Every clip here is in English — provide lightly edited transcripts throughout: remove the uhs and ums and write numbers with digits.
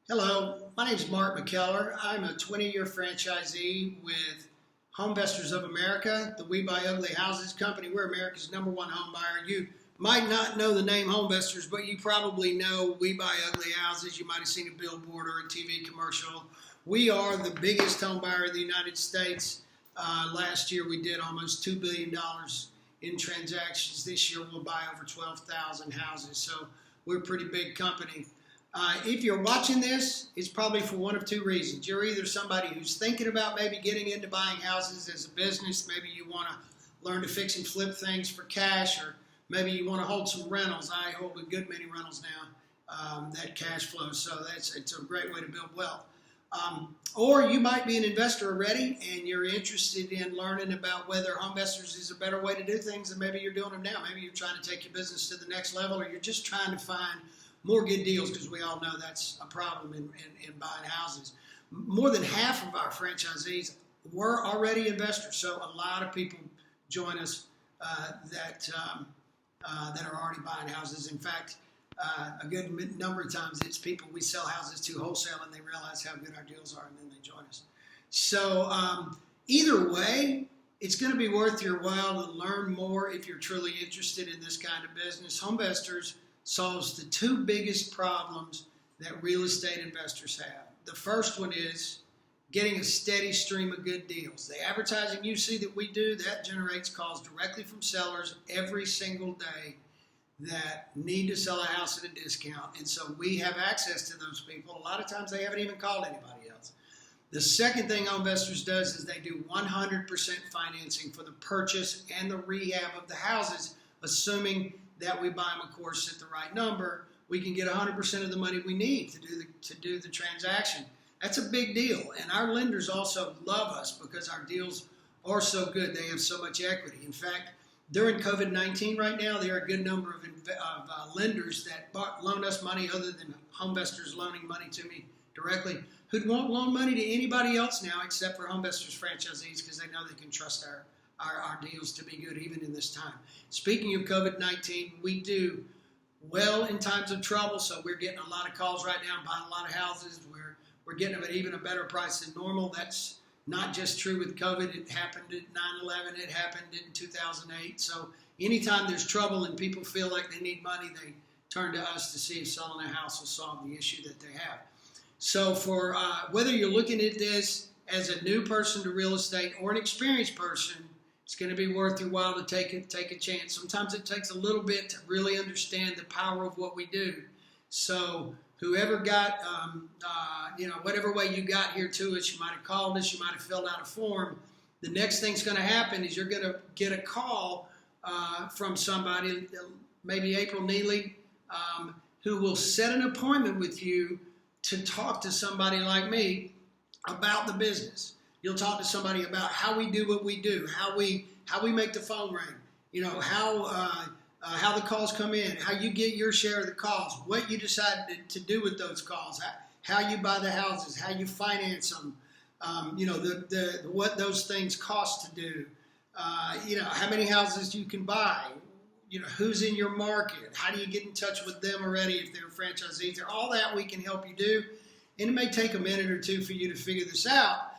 Hello, my name is Mark McKellar. I'm a 20-year franchisee with HomeVestors of America, the We Buy Ugly Houses company. We're America's #1 home buyer. You might not know the name HomeVestors, but you probably know We Buy Ugly Houses. You might have seen a billboard or a TV commercial. We are the biggest home buyer in the United States. Last year we did almost $2 billion in transactions. This year we'll buy over 12,000 houses. So we're a pretty big company. If you're watching this, it's probably for one of two reasons. You're either somebody who's thinking about maybe getting into buying houses as a business. Maybe you want to learn to fix and flip things for cash, or maybe you want to hold some rentals. I hold a good many rentals now, that cash flow. So it's a great way to build wealth. Or you might be an investor already and you're interested in learning about whether HomeVestors is a better way to do things than maybe you're doing them now. Maybe you're trying to take your business to the next level, or you're just trying to find more good deals, because we all know that's a problem in buying houses. More than half of our franchisees were already investors, so a lot of people join us that are already buying houses. In fact, a good number of times it's people we sell houses to wholesale and they realize how good our deals are and then they join us. So either way, it's going to be worth your while to learn more if you're truly interested in this kind of business. HomeVestors solves the two biggest problems that real estate investors have. The first one is getting a steady stream of good deals. The advertising you see that we do, that generates calls directly from sellers every single day that need to sell a house at a discount. And so we have access to those people. A lot of times they haven't even called anybody else. The second thing HomeVestors does is they do 100% financing for the purchase and the rehab of the houses, assuming that we buy them, of course, at the right number. We can get 100% of the money we need to do the transaction. That's a big deal. And our lenders also love us because our deals are so good. They have so much equity. In fact, during COVID-19 right now, there are a good number of lenders that loan us money other than HomeVestors loaning money to me directly, who won't loan money to anybody else now except for HomeVestors franchisees, because they know they can trust our deals to be good even in this time. Speaking of COVID-19, we do well in times of trouble, so we're getting a lot of calls right now, buying a lot of houses. We're getting them at even a better price than normal. That's not just true with COVID. It happened at 9/11. It happened in 2008. So anytime there's trouble and people feel like they need money, they turn to us to see if selling a house will solve the issue that they have. So for whether you're looking at this as a new person to real estate or an experienced person, it's going to be worth your while to take a chance. Sometimes it takes a little bit to really understand the power of what we do. So whoever got, whatever way you got here to us, you might have called us, you might have filled out a form. The next thing's going to happen is you're going to get a call from somebody, maybe April Neely, who will set an appointment with you to talk to somebody like me about the business. You'll talk to somebody about how we do what we do, how we make the phone ring, how the calls come in, how you get your share of the calls, what you decide to do with those calls, how you buy the houses, how you finance them, what those things cost to do, how many houses you can buy, who's in your market, how do you get in touch with them already if they're franchisees. All that we can help you do, and it may take a minute or two for you to figure this out.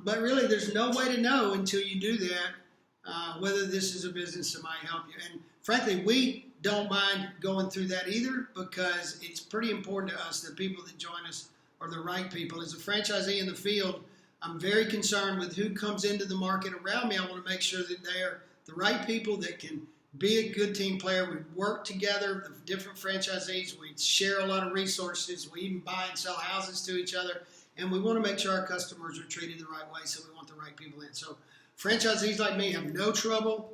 But really, there's no way to know until you do that whether this is a business that might help you. And frankly, we don't mind going through that either, because it's pretty important to us that people that join us are the right people. As a franchisee in the field, I'm very concerned with who comes into the market around me. I want to make sure that they are the right people that can be a good team player. We work together, the different franchisees. We share a lot of resources. We even buy and sell houses to each other. And we want to make sure our customers are treated the right way, so we want the right people in. So franchisees like me have no trouble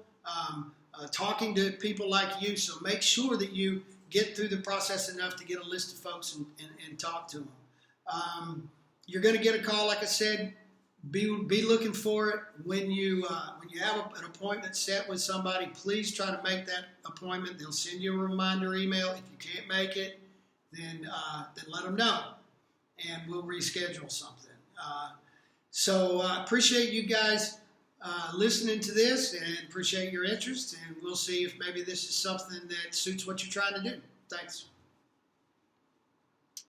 talking to people like you, so make sure that you get through the process enough to get a list of folks and talk to them. You're going to get a call, like I said. Be looking for it. When you have an appointment set with somebody, please try to make that appointment. They'll send you a reminder email. If you can't make it, then let them know, and we'll reschedule something. So I appreciate you guys listening to this, and appreciate your interest, and we'll see if maybe this is something that suits what you're trying to do. Thanks.